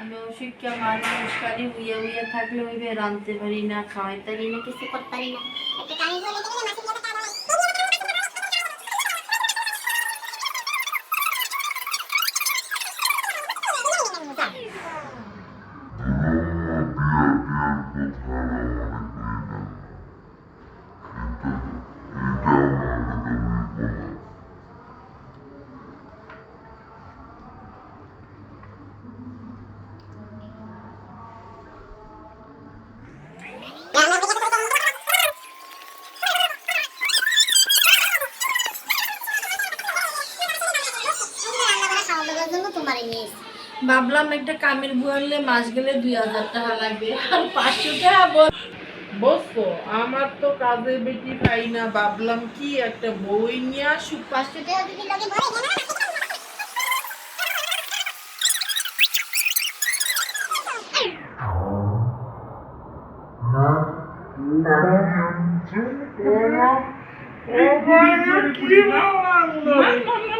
আমি অশিক্ষা মানুষ, খালি উইয়া উইয়া থাকলে ওইভাবে রাঁধতে পারি না, খাওয়াইতে পারি না, কিছু করতে পারি না। একটা কানে ধরে গেলে মাছের কথা কারণ ভাবলাম একটা কামের বুয়ালে মাস গেলে 2000 টাকা লাগবে আর 500 টাকা বসতো আমার তো কাজে বেটি পাই না, ভাবলাম কি একটা বই নিয়ে আসুক। 500 টাকা যদি লাগে ভরে কি ভালো লাগলো